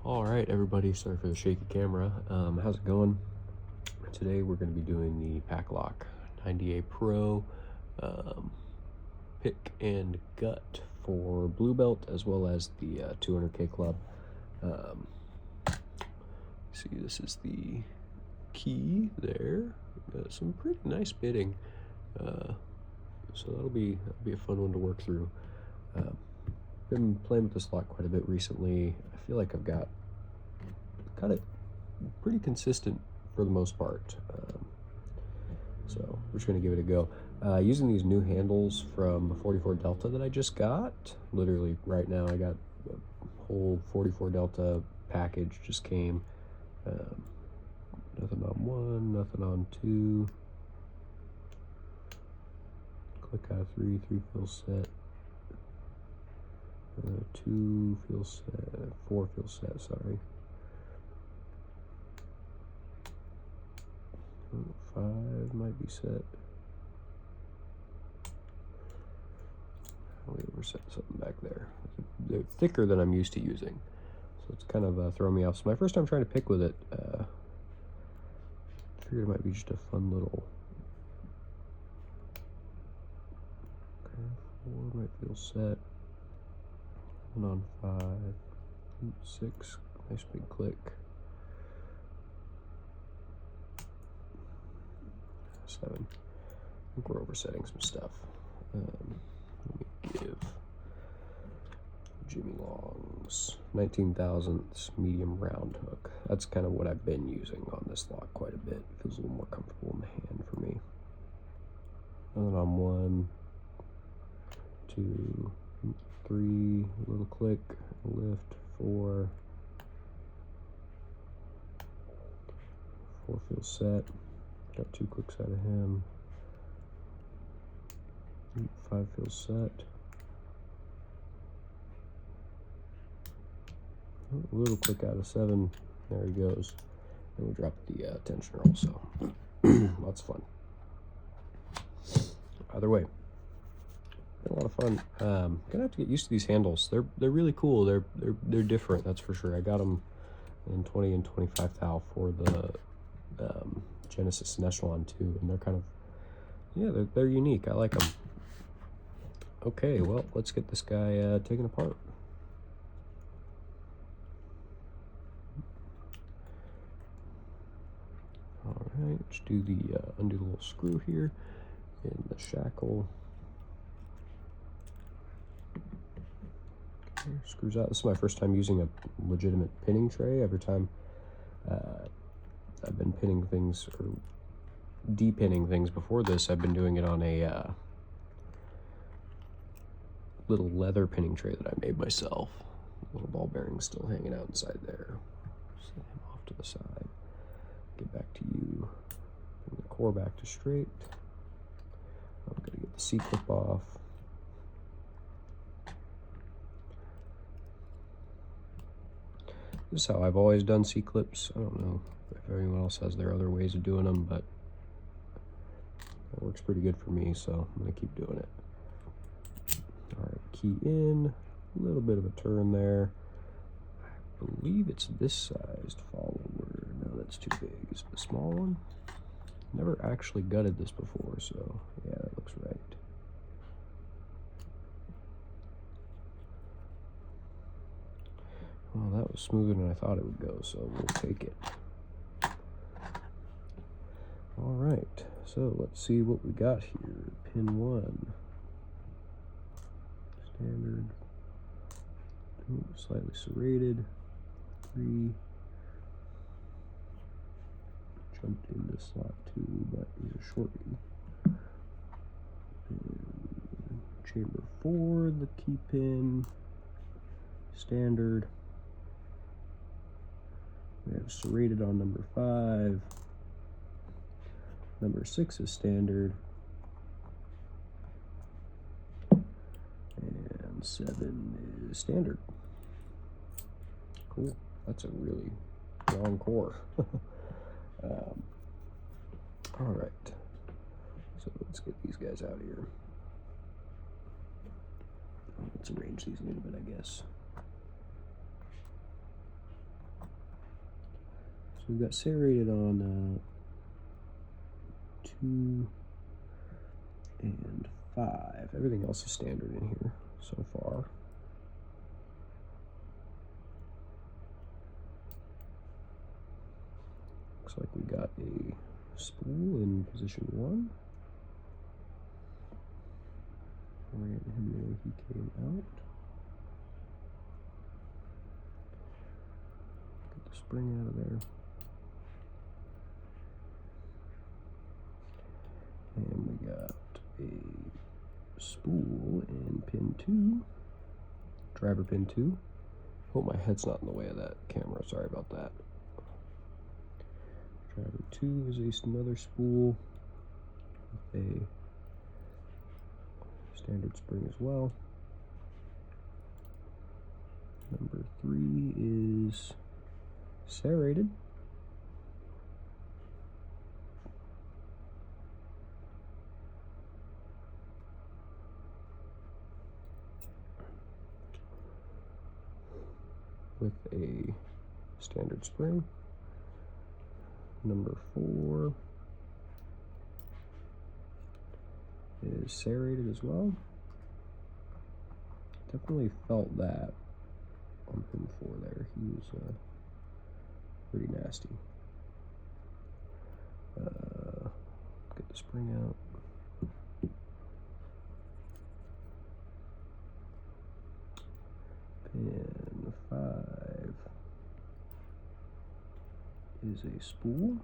All right, everybody, sorry for the shaky camera. How's it going? Today we're going to be doing the Paclock 90a-pro pick and gut for Blue Belt, as well as the 200K Club. See, this is the key there. Some pretty nice bitting, so that'll be a fun one to work through. Been playing with this lock quite a bit recently. I feel like I've got it pretty consistent for the most part. So we're just gonna give it a go. Using these new handles from the 44 Delta that I just got. Literally right now I got the whole 44 Delta package just came. Nothing on one, nothing on two. Click out of three feel set. 2 feel set, 4 feel set, sorry. 5 might be set. We overset something back there. They're thicker than I'm used to using, so it's kind of throwing me off. So my first time trying to pick with it, figured it might be just a fun little. Okay, 4 might feel set. 1 on 5, 6, nice big click. 7. I think we're oversetting some stuff. Let me give Jimmy Long's 19 thousandths medium round hook. That's kind of what I've been using on this lock quite a bit. It feels a little more comfortable in the hand for me. Nothing on 1, 2, 3, a little click, lift, 4. 4 feels set. Got 2 clicks out of him. 5 feels set. A little click out of 7. There he goes. And we drop the tension roll, so lots of fun. Either way, been a lot of fun. Gonna have to get used to these handles. They're really cool. They're different, that's for sure. I got them in 20 and 25 thou for the Genesis and Echelon too, and they're kind of, yeah, they're unique. I like them. Okay, well, let's get this guy taken apart. All right, let's do the undo the little screw here in the shackle. Okay, screws out. This is my first time using a legitimate pinning tray. Every time I've been pinning things or de-pinning things before this, I've been doing it on a little leather pinning tray that I made myself. Little ball bearing still hanging out inside there. Set him off to the side. Get back to you. Bring the core back to straight. I'm gonna get the C-clip off. This is how I've always done C-clips. I don't know if anyone else has their other ways of doing them, but it works pretty good for me, so I'm gonna keep doing it. All right, key in, a little bit of a turn there. I believe it's this sized follower. No, that's too big. Is it the small one? Never actually gutted this before, so yeah, that looks right. Well, that was smoother than I thought it would go, so we'll take it. All right, so let's see what we got here. Pin 1. Standard. Ooh, slightly serrated. 3. Jumped into slot 2, but he's a shorty. And chamber 4, the key pin. Standard. We have serrated on number 5. Number 6 is standard. And 7 is standard. Cool. That's a really long core. All right. So let's get these guys out here. Let's arrange these a little bit, I guess. So we've got serrated on 2 and 5. Everything else is standard in here so far. Looks like we got a spool in position 1. Ran him the way he came out. Get the spring out of there. And we got a spool in pin 2, driver pin 2. Hope my head's not in the way of that camera, sorry about that. Driver 2 is another spool with a standard spring as well. Number 3 is serrated. With a standard spring. Number 4 is serrated as well. Definitely felt that on pin 4 there. He was pretty nasty. Get the spring out. Pin 5 is a spool.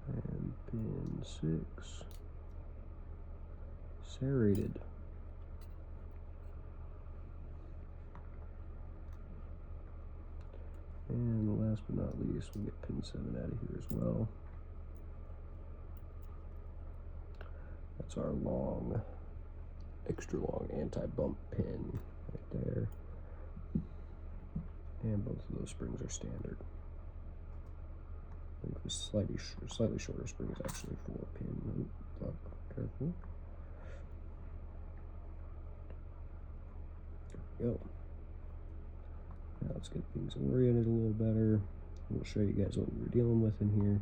And pin 6 serrated. And last but not least, we'll get pin 7 out of here as well. That's our long, extra long anti-bump pin right there. And both of those springs are standard. I think the slightly shorter spring is actually 4 pin. Oh, careful. There we go. Now let's get things oriented a little better. We'll show you guys what we were dealing with in here.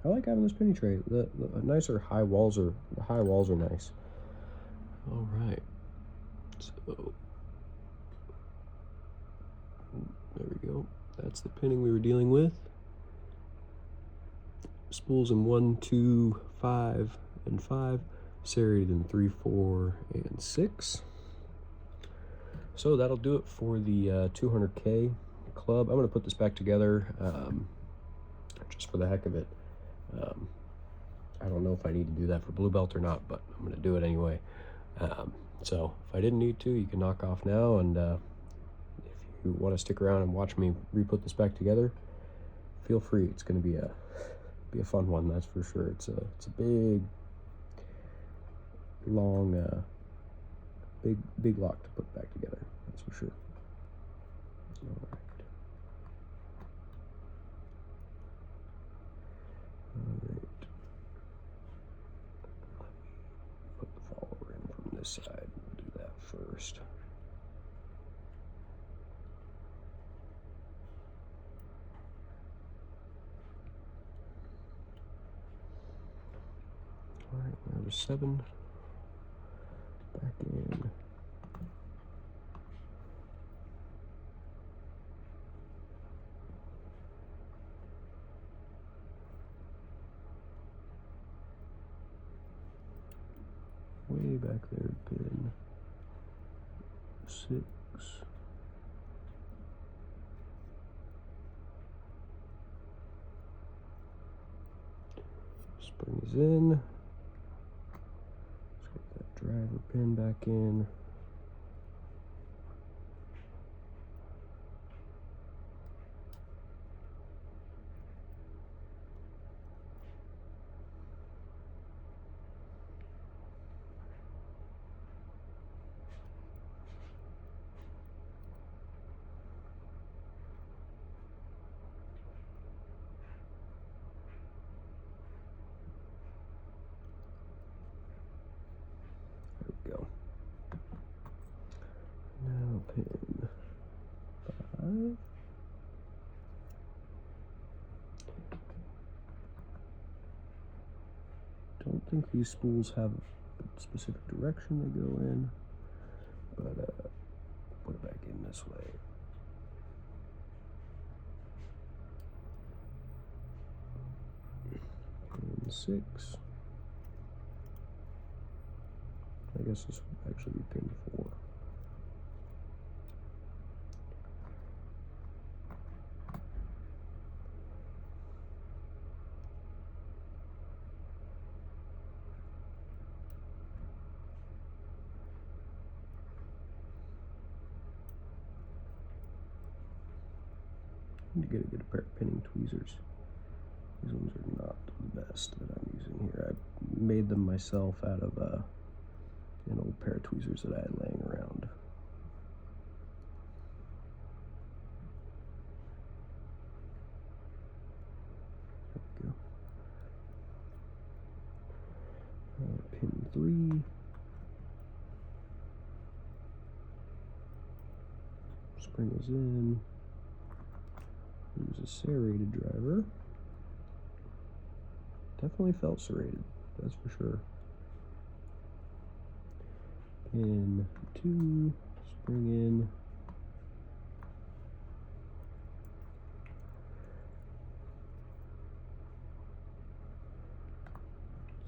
I like having this penny tray. The nicer high walls are nice. All right, so there we go. That's the pinning we were dealing with. Spools in 1, 2, 5, and 5. Serrated in 3, 4, and 6. So that'll do it for the 200K club. I'm going to put this back together just for the heck of it. I don't know if I need to do that for blue belt or not, but I'm going to do it anyway. So if I didn't need to, you can knock off now, and if you want to stick around and watch me re-put this back together, feel free. It's going to be a fun one, that's for sure. It's a big, long, big lock to put back together, that's for sure. All right. All right. Put the follower in from this side. We'll do that first. All right, number 7. Back in. Way back there, pin 6. Spring is in. Let's get that driver pin back in. pin 5. Don't think these spools have a specific direction they go in, but put it back in this way. Pin 6. I guess this would actually be pin 4. Need to get a good pair of pinning tweezers. These ones are not the best that I'm using here. I made them myself out of an old pair of tweezers that I had laying around. There we go. Pin 3. Spring is in. Use a serrated driver. Definitely felt serrated, that's for sure. Pin 2, spring in.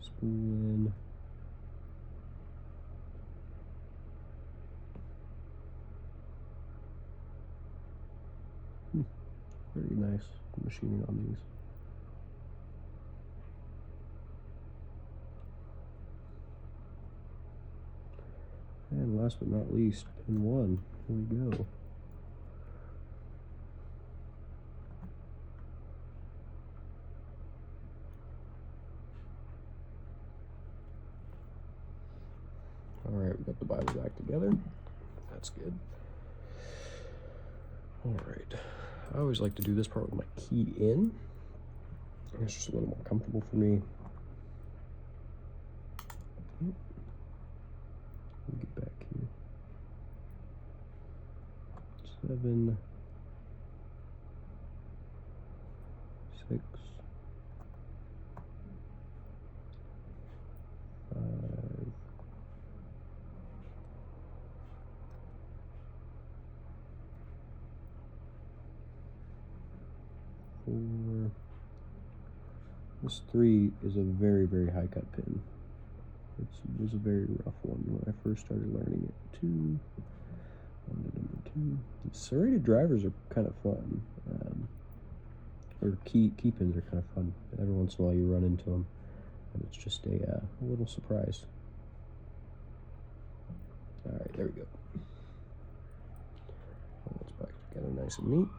Spool in. Very nice machining on these. And last but not least, pin 1. Here we go. All right, we got the Bible back together. That's good. All right. I always like to do this part with my key in. It's just a little more comfortable for me. Let me get back here. 7, 6, 5, 4. This 3 is a very, very high cut pin. It was a very rough one when I first started learning it. 2, on to number 2. The serrated drivers are kind of fun, or key pins are kind of fun. Every once in a while you run into them, and it's just a little surprise. All right, there we go. That's back together nice and neat.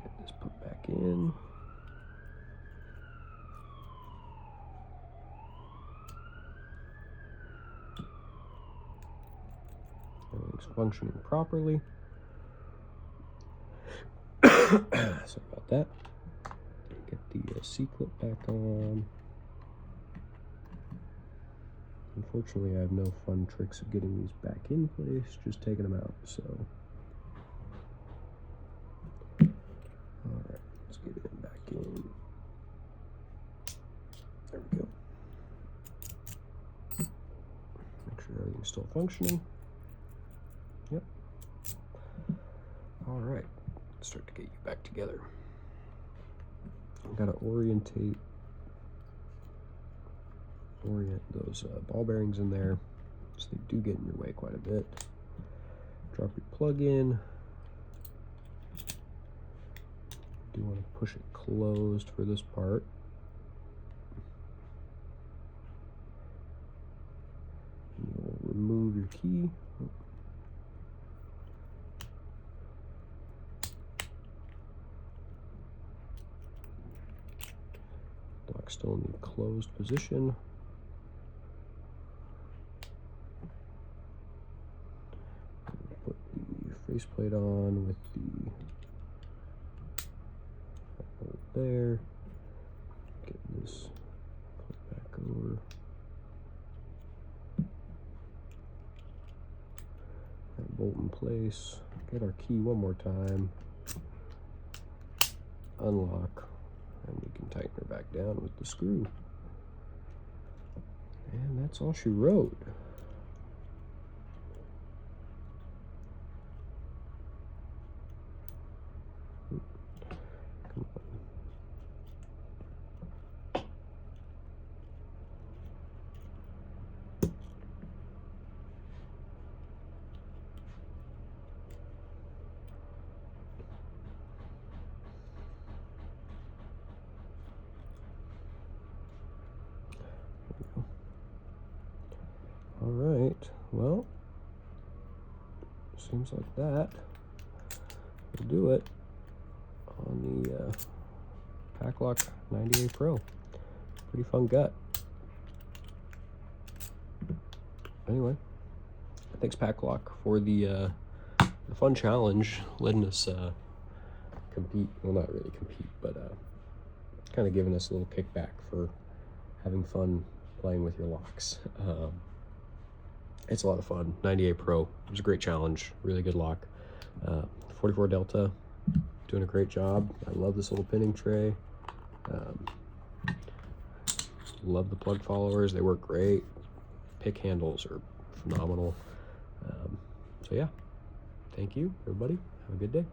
Get this put back in. Everything's functioning properly. Sorry about that. Get the C-clip back on. Unfortunately, I have no fun tricks of getting these back in place, just taking them out, so. All right, let's get it back in. There we go. Make sure everything's still functioning. Yep. All right, let's start to get you back together. I've got to orient those ball bearings in there, so they do get in your way quite a bit. Drop your plug in. Do want to push it closed for this part. You'll remove your key. Block still in the closed position. Put the faceplate on with the bolt there. Get this put back over. bolt in place, get our key one more time, unlock, and we can tighten her back down with the screw. And that's all she wrote. Come on. All right, well, seems like that will do it on the Paclock 90a Pro. Pretty fun gut. Anyway, thanks Paclock for the fun challenge, letting us compete. Well, not really compete, but kind of giving us a little kickback for having fun playing with your locks. It's a lot of fun. 90a Pro. It was a great challenge. Really good lock. 44 Delta, doing a great job. I love this little pinning tray. Love the plug followers. They work great. Pick handles are phenomenal. So yeah, thank you, everybody. Have a good day.